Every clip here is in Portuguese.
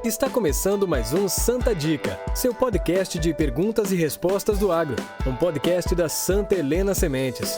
Está começando mais um Santa Dica, seu podcast de perguntas e respostas do agro, um podcast da Santa Helena Sementes.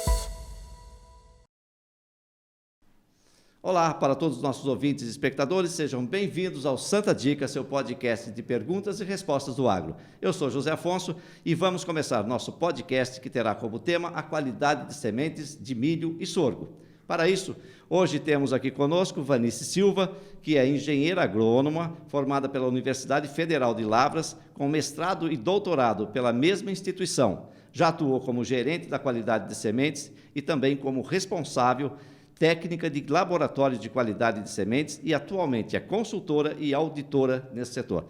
Olá para todos os nossos ouvintes e espectadores, sejam bem-vindos ao Santa Dica, seu podcast de perguntas e respostas do agro. Eu sou José Afonso e vamos começar nosso podcast que terá como tema a qualidade de sementes de milho e sorgo. Para isso, hoje temos aqui conosco Vanice Silva, que é engenheira agrônoma, formada pela Universidade Federal de Lavras, com mestrado e doutorado pela mesma instituição. Já atuou como gerente da qualidade de sementes e também como responsável técnica de laboratórios de qualidade de sementes e atualmente é consultora e auditora nesse setor.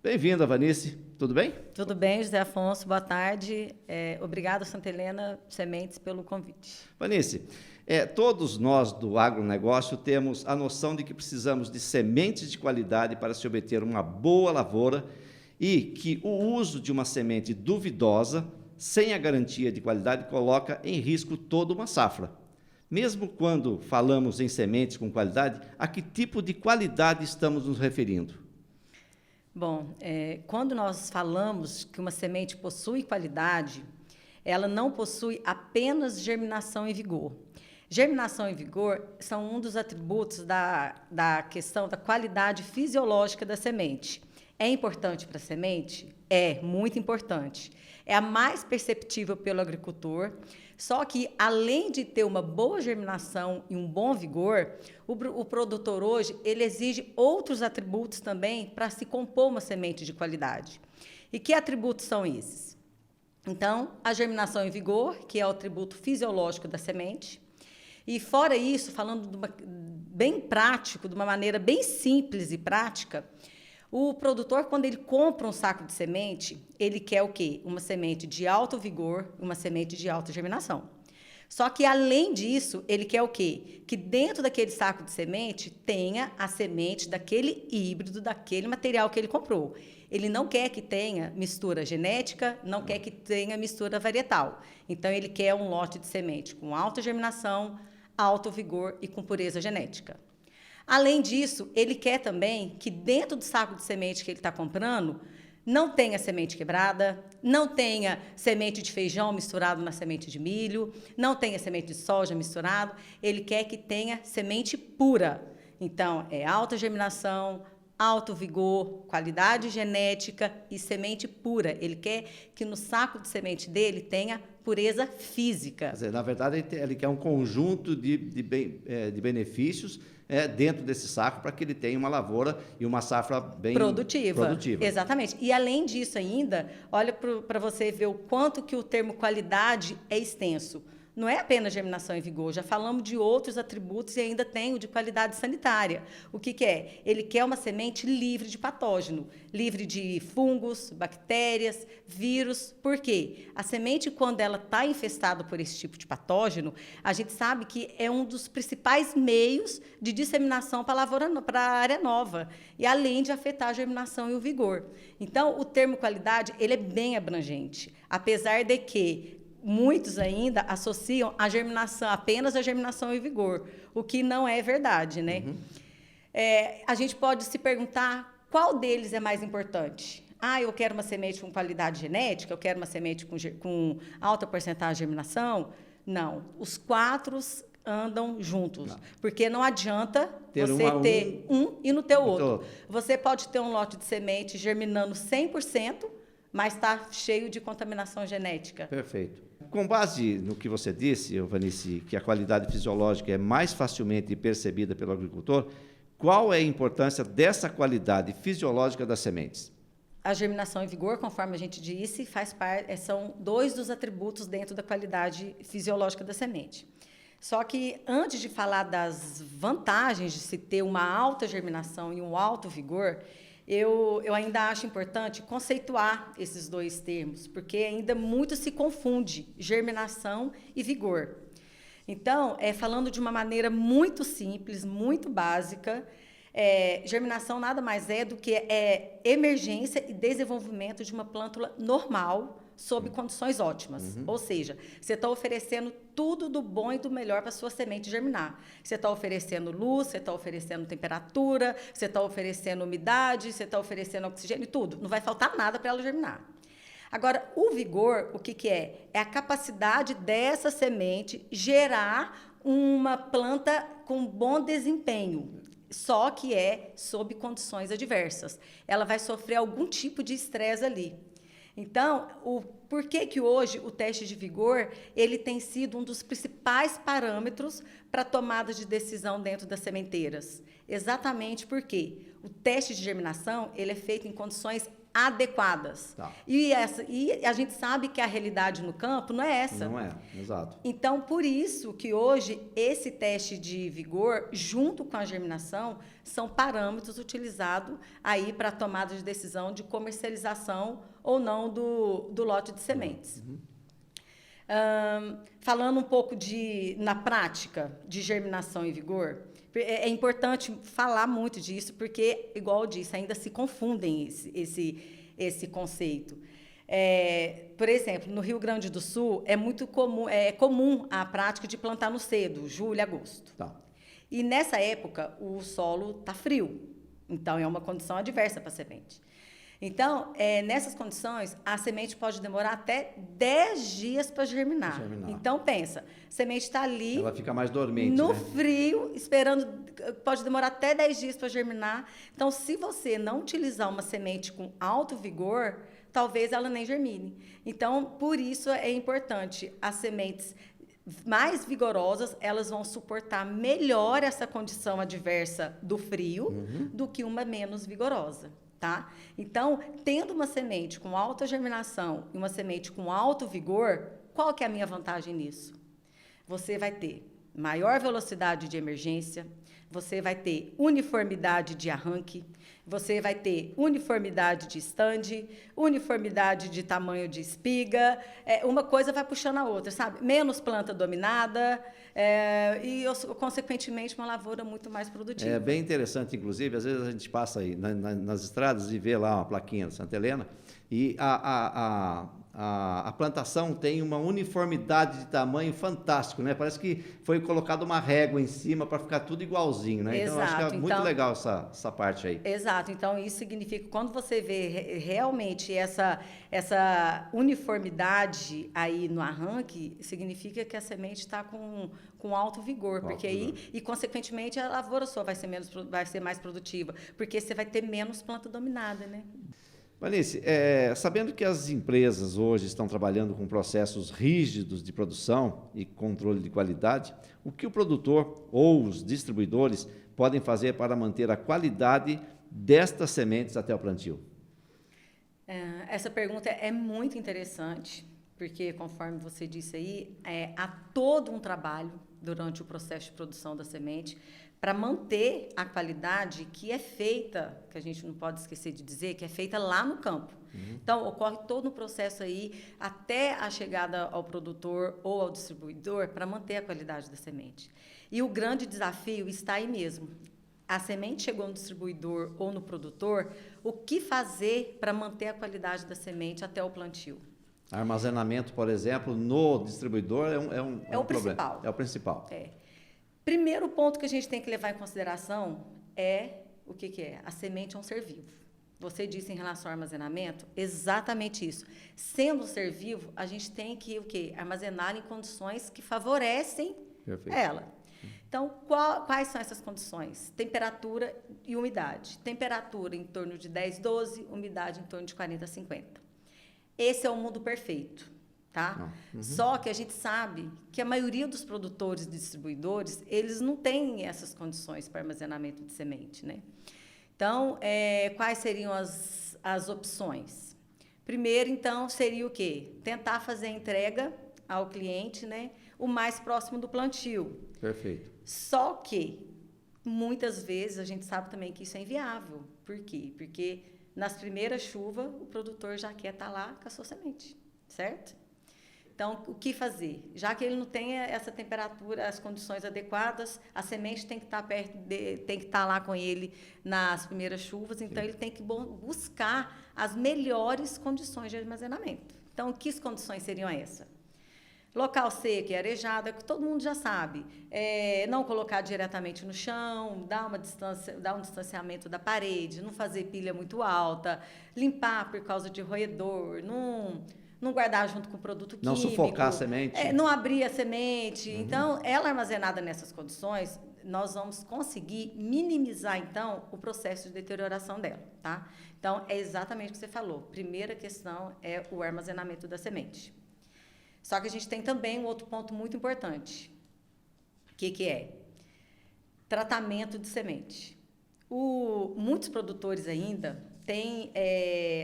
Bem-vinda, Vanice. Tudo bem? Tudo bem, José Afonso. Boa tarde. Obrigado, Santa Helena Sementes, pelo convite. Vanice, todos nós do agronegócio temos a noção de que precisamos de sementes de qualidade para se obter uma boa lavoura e que o uso de uma semente duvidosa, sem a garantia de qualidade, coloca em risco toda uma safra. Mesmo quando falamos em sementes com qualidade, a que tipo de qualidade estamos nos referindo? Bom, quando nós falamos que uma semente possui qualidade, ela não possui apenas germinação e vigor. Germinação e vigor são um dos atributos da questão da qualidade fisiológica da semente. É importante para a semente? É, muito importante. É a mais perceptível pelo agricultor, só que, além de ter uma boa germinação e um bom vigor, o produtor hoje ele exige outros atributos também para se compor uma semente de qualidade. E que atributos são esses? Então, a germinação e vigor, que é o atributo fisiológico da semente. E, fora isso, falando bem prático, de uma maneira bem simples e prática, o produtor, quando ele compra um saco de semente, ele quer o quê? Uma semente de alto vigor, uma semente de alta germinação. Só que, além disso, ele quer o quê? Que dentro daquele saco de semente tenha a semente daquele híbrido, daquele material que ele comprou. Ele não quer que tenha mistura genética, não quer que tenha mistura varietal. Então, ele quer um lote de semente com alta germinação, alto vigor e com pureza genética. Além disso, ele quer também que dentro do saco de semente que ele está comprando, não tenha semente quebrada, não tenha semente de feijão misturado na semente de milho, não tenha semente de soja misturado, ele quer que tenha semente pura. Então, é alta germinação, alto vigor, qualidade genética e semente pura. Ele quer que no saco de semente dele tenha pureza física. Quer dizer, na verdade, ele quer um conjunto de benefícios dentro desse saco para que ele tenha uma lavoura e uma safra bem produtiva. Exatamente. E, além disso ainda, olha para você ver o quanto que o termo qualidade é extenso. Não é apenas germinação e vigor, já falamos de outros atributos e ainda tem o de qualidade sanitária. O que é? Ele quer uma semente livre de patógeno, livre de fungos, bactérias, vírus. Por quê? A semente, quando ela está infestada por esse tipo de patógeno, a gente sabe que é um dos principais meios de disseminação para a área nova, e além de afetar a germinação e o vigor. Então, o termo qualidade ele é bem abrangente, apesar de que muitos ainda associam a germinação, apenas a germinação e vigor, o que não é verdade, né? Uhum. A gente pode se perguntar qual deles é mais importante. Eu quero uma semente com qualidade genética, eu quero uma semente com alta porcentagem de germinação. Não, os quatro andam juntos, porque não adianta você ter um e não ter o outro. Você pode ter um lote de semente germinando 100%, mas está cheio de contaminação genética. Perfeito. Com base no que você disse, Vanice, que a qualidade fisiológica é mais facilmente percebida pelo agricultor, qual é a importância dessa qualidade fisiológica das sementes? A germinação e vigor, conforme a gente disse, são dois dos atributos dentro da qualidade fisiológica da semente. Só que, antes de falar das vantagens de se ter uma alta germinação e um alto vigor, eu ainda acho importante conceituar esses dois termos, porque ainda muito se confunde germinação e vigor. Então, falando de uma maneira muito simples, muito básica, germinação nada mais é do que emergência e desenvolvimento de uma plântula normal sob condições ótimas. Ou seja, você está oferecendo tudo do bom e do melhor para a sua semente germinar. Você está oferecendo luz, você está oferecendo temperatura, você está oferecendo umidade, você está oferecendo oxigênio, tudo. Não vai faltar nada para ela germinar. Agora, o vigor, o que é? É a capacidade dessa semente gerar uma planta com bom desempenho, só que é sob condições adversas. Ela vai sofrer algum tipo de estresse ali. Então, por que hoje o teste de vigor ele tem sido um dos principais parâmetros para a tomada de decisão dentro das sementeiras? Exatamente porque o teste de germinação ele é feito em condições adequadas. Tá. E a gente sabe que a realidade no campo não é essa. Não é, exato. Então, por isso que hoje esse teste de vigor, junto com a germinação, são parâmetros utilizados aí para a tomada de decisão de comercialização ou não do lote de sementes. Falando um pouco na prática de germinação e vigor, é importante falar muito disso, porque, igual eu disse, ainda se confundem esse conceito. Por exemplo, no Rio Grande do Sul, é comum a prática de plantar no cedo, julho e agosto. Tá. E, nessa época, o solo está frio. Então, é uma condição adversa para a semente. Então, nessas condições, a semente pode demorar até 10 dias para germinar. Então, pensa, a semente está ali... Ela fica mais dormente, no né? frio, esperando... Pode demorar até 10 dias para germinar. Então, se você não utilizar uma semente com alto vigor, talvez ela nem germine. Então, por isso é importante as sementes mais vigorosas, elas vão suportar melhor essa condição adversa do frio do que uma menos vigorosa. Tá? Então, tendo uma semente com alta germinação e uma semente com alto vigor, qual que é a minha vantagem nisso? Você vai ter maior velocidade de emergência, você vai ter uniformidade de arranque, você vai ter uniformidade de estande, uniformidade de tamanho de espiga, uma coisa vai puxando a outra, sabe? Menos planta dominada e, consequentemente, uma lavoura muito mais produtiva. É bem interessante, inclusive, às vezes a gente passa aí nas estradas e vê lá uma plaquinha de Santa Helena e a plantação tem uma uniformidade de tamanho fantástico, né? Parece que foi colocada uma régua em cima para ficar tudo igualzinho, né? Exato. Então, acho que é muito legal essa parte aí. Exato. Então, isso significa que quando você vê realmente essa uniformidade aí no arranque, significa que a semente está com alto vigor, porque aí, e consequentemente, a lavoura sua vai ser mais produtiva, porque você vai ter menos planta dominada, né? Vanice, sabendo que as empresas hoje estão trabalhando com processos rígidos de produção e controle de qualidade, o que o produtor ou os distribuidores podem fazer para manter a qualidade destas sementes até o plantio? Essa pergunta é muito interessante, porque, conforme você disse aí, há todo um trabalho durante o processo de produção da semente para manter a qualidade que é feita, que a gente não pode esquecer de dizer, que é feita lá no campo. Então, ocorre todo um processo aí até a chegada ao produtor ou ao distribuidor para manter a qualidade da semente. E o grande desafio está aí mesmo. A semente chegou no distribuidor ou no produtor, o que fazer para manter a qualidade da semente até o plantio? Armazenamento, por exemplo, no distribuidor é um principal. problema. É o principal. Primeiro ponto que a gente tem que levar em consideração é o que é? A semente é um ser vivo. Você disse em relação ao armazenamento, exatamente isso. Sendo um ser vivo, a gente tem que armazenar em condições que favorecem ela. Então, quais são essas condições? Temperatura e umidade. Temperatura em torno de 10, 12, umidade em torno de 40, 50. Esse é o mundo perfeito. Tá? Só que a gente sabe que a maioria dos produtores e distribuidores, eles não têm essas condições para armazenamento de semente, né? Então, quais seriam as opções? Primeiro, então, seria o quê? Tentar fazer a entrega ao cliente, né, o mais próximo do plantio. Perfeito. Só que, muitas vezes, a gente sabe também que isso é inviável. Por quê? Porque nas primeiras chuvas, o produtor já quer estar lá com a sua semente, certo? Então, o que fazer? Já que ele não tem essa temperatura, as condições adequadas, a semente tem que estar tem que estar lá com ele nas primeiras chuvas, então ele tem que buscar as melhores condições de armazenamento. Então, que condições seriam essas? Local seco e arejado, que todo mundo já sabe. Não colocar diretamente no chão, dar um distanciamento da parede, não fazer pilha muito alta, limpar por causa de roedor, não guardar junto com o produto químico. Não sufocar a semente. Não abrir a semente. Então, ela armazenada nessas condições, nós vamos conseguir minimizar, então, o processo de deterioração dela, tá? Então, é exatamente o que você falou. Primeira questão é o armazenamento da semente. Só que a gente tem também um outro ponto muito importante. O que é? Tratamento de semente. Muitos produtores ainda têm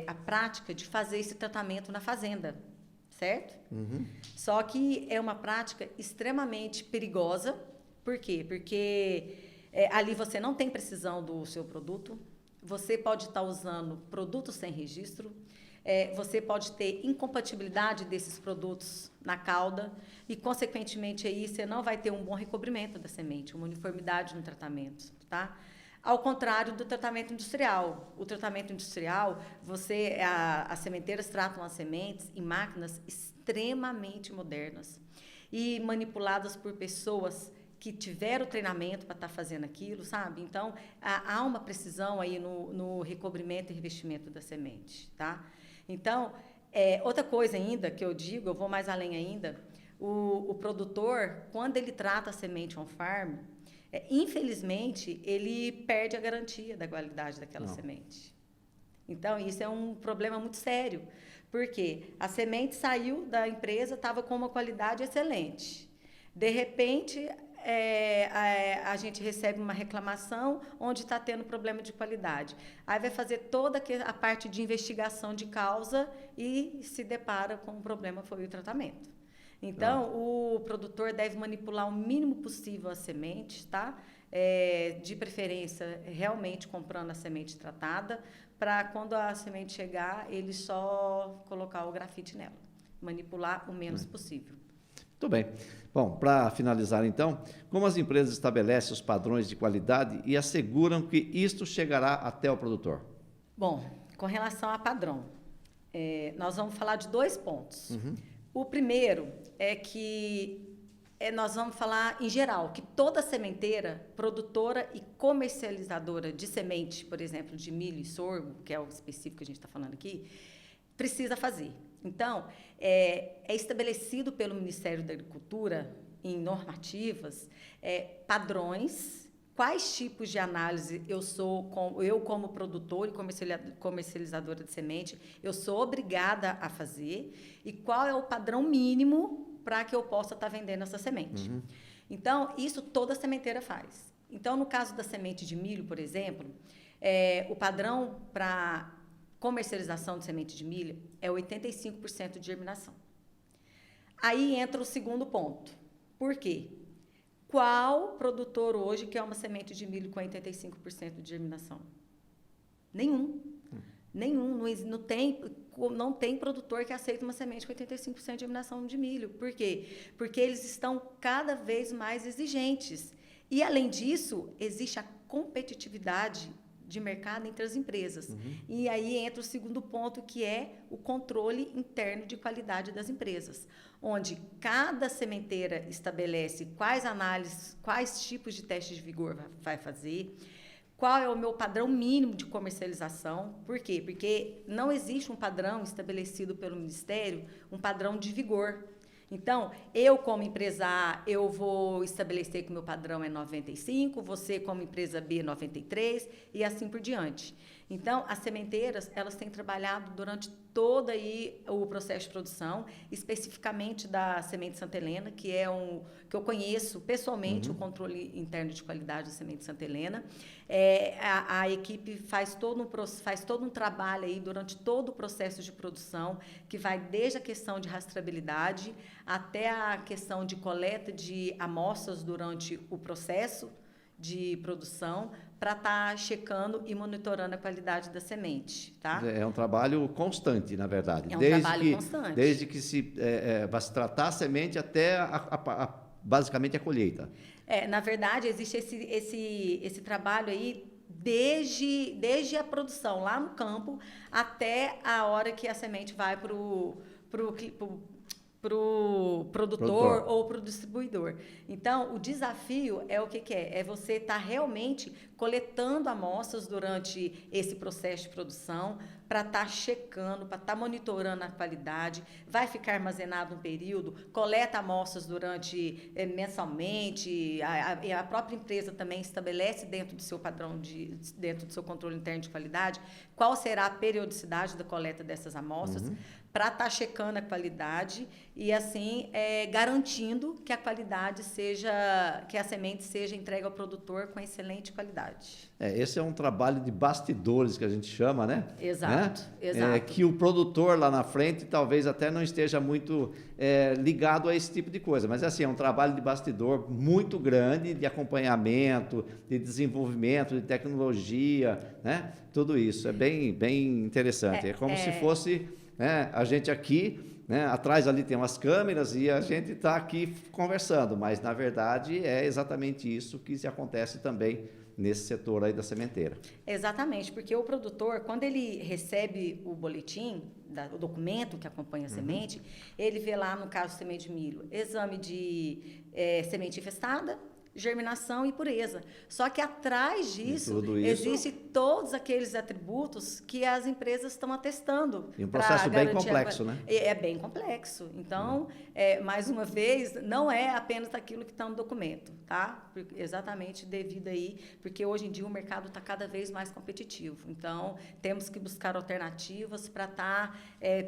a prática de fazer esse tratamento na fazenda, certo? Só que é uma prática extremamente perigosa. Por quê? Porque ali você não tem precisão do seu produto, você pode estar usando produtos sem registro, você pode ter incompatibilidade desses produtos na cauda e, consequentemente, aí você não vai ter um bom recobrimento da semente, uma uniformidade no tratamento, tá? Ao contrário do tratamento industrial. O tratamento industrial, as sementeiras tratam as sementes em máquinas extremamente modernas e manipuladas por pessoas que tiveram treinamento para estar fazendo aquilo, sabe? Então, há uma precisão aí no recobrimento e revestimento da semente, tá? Então, outra coisa ainda que eu digo, eu vou mais além ainda, o produtor, quando ele trata a semente on-farm, infelizmente, ele perde a garantia da qualidade daquela semente. Então, isso é um problema muito sério, porque a semente saiu da empresa, estava com uma qualidade excelente. De repente, a gente recebe uma reclamação onde está tendo problema de qualidade. Aí vai fazer toda a parte de investigação de causa e se depara com o problema, foi o tratamento. Então, o produtor deve manipular o mínimo possível as sementes, tá? De preferência, realmente comprando a semente tratada, para quando a semente chegar, ele só colocar o grafite nela. Manipular o menos possível. Muito bem. Bom, para finalizar então, como as empresas estabelecem os padrões de qualidade e asseguram que isto chegará até o produtor? Bom, com relação a padrão, nós vamos falar de 2 pontos. O primeiro é que nós vamos falar em geral, que toda sementeira, produtora e comercializadora de semente, por exemplo, de milho e sorgo, que é o específico que a gente está falando aqui, precisa fazer. Então, é estabelecido pelo Ministério da Agricultura, em normativas, padrões, quais tipos de análise eu como produtor e comercializadora de semente, eu sou obrigada a fazer, e qual é o padrão mínimo para que eu possa estar vendendo essa semente. Então, isso toda sementeira faz. Então, no caso da semente de milho, por exemplo, o padrão para comercialização de semente de milho é 85% de germinação. Aí entra o segundo ponto. Por quê? Qual produtor hoje quer uma semente de milho com 85% de germinação? Nenhum. Nenhum. Não tem produtor que aceita uma semente com 85% de germinação de milho. Por quê? Porque eles estão cada vez mais exigentes. E, além disso, existe a competitividade de mercado entre as empresas. E aí entra o segundo ponto, que é o controle interno de qualidade das empresas, onde cada sementeira estabelece quais análises, quais tipos de teste de vigor vai fazer, qual é o meu padrão mínimo de comercialização. Por quê? Porque não existe um padrão estabelecido pelo Ministério, um padrão de vigor. Então, eu como empresa A, eu vou estabelecer que o meu padrão é 95, você como empresa B, 93, e assim por diante. Então, as sementeiras, elas têm trabalhado durante todo aí o processo de produção, especificamente da semente Santa Helena, que eu conheço pessoalmente, o controle interno de qualidade da semente Santa Helena. A equipe faz todo um trabalho aí durante todo o processo de produção, que vai desde a questão de rastreabilidade até a questão de coleta de amostras durante o processo de produção, para estar checando e monitorando a qualidade da semente, tá? É um trabalho constante, na verdade. É um trabalho constante. Desde que vai se tratar a semente até basicamente a colheita. Na verdade, existe esse trabalho aí desde a produção lá no campo até a hora que a semente vai para o o produtor ou para o distribuidor. Então, o desafio é o que é? É você estar realmente coletando amostras durante esse processo de produção para estar checando, para estar monitorando a qualidade, vai ficar armazenado um período, coleta amostras durante mensalmente, a própria empresa também estabelece dentro do seu padrão, dentro do seu controle interno de qualidade, qual será a periodicidade da coleta dessas amostras, para estar checando a qualidade e, assim, garantindo que a qualidade que a semente seja entregue ao produtor com excelente qualidade. Esse é um trabalho de bastidores que a gente chama, né? Exato, exato. Que o produtor lá na frente talvez até não esteja muito ligado a esse tipo de coisa, mas assim, é um trabalho de bastidor muito grande, de acompanhamento, de desenvolvimento, de tecnologia, né? Tudo isso é bem interessante. É como se fosse... a gente aqui, atrás ali tem umas câmeras e a gente está aqui conversando, mas na verdade é exatamente isso que se acontece também nesse setor aí da sementeira. Exatamente, porque o produtor, quando ele recebe o boletim, o documento que acompanha a semente, ele vê lá, no caso semente de milho, exame de semente infestada, germinação e pureza. Só que atrás disso existem todos aqueles atributos que as empresas estão atestando. E um processo bem complexo, né? É bem complexo. Então, mais uma vez, não é apenas aquilo que está no documento, tá? Exatamente devido aí, porque hoje em dia o mercado está cada vez mais competitivo. Então, temos que buscar alternativas para estar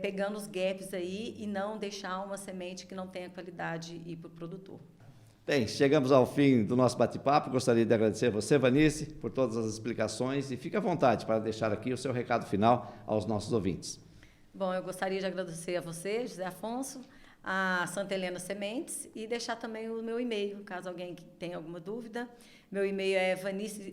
pegando os gaps aí e não deixar uma semente que não tenha qualidade ir para o produtor. Bem, chegamos ao fim do nosso bate-papo. Gostaria de agradecer a você, Vanice, por todas as explicações e fique à vontade para deixar aqui o seu recado final aos nossos ouvintes. Bom, eu gostaria de agradecer a você, José Afonso, a Santa Helena Sementes e deixar também o meu e-mail, caso alguém tenha alguma dúvida. Meu e-mail é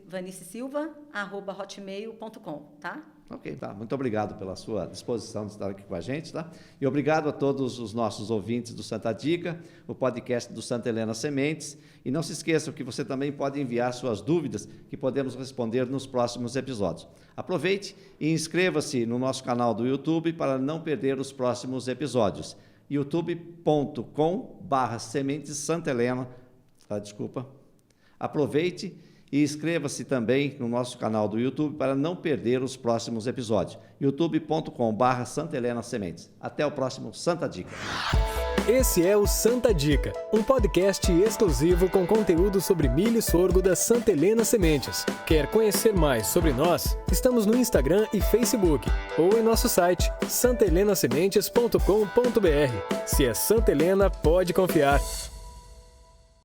vanicesilva@hotmail.com, tá? Ok, tá. Muito obrigado pela sua disposição de estar aqui com a gente, tá? E obrigado a todos os nossos ouvintes do Santa Dica, o podcast do Santa Helena Sementes. E não se esqueçam que você também pode enviar suas dúvidas, que podemos responder nos próximos episódios. Aproveite e inscreva-se no nosso canal do YouTube para não perder os próximos episódios. youtube.com/sementessantahelena. Aproveite e inscreva-se também no nosso canal do YouTube para não perder os próximos episódios. youtube.com/Santa Helena Sementes. Até o próximo Santa Dica. Esse é o Santa Dica, um podcast exclusivo com conteúdo sobre milho e sorgo da Santa Helena Sementes. Quer conhecer mais sobre nós? Estamos no Instagram e Facebook ou em nosso site santahelenasementes.com.br. Se é Santa Helena, pode confiar.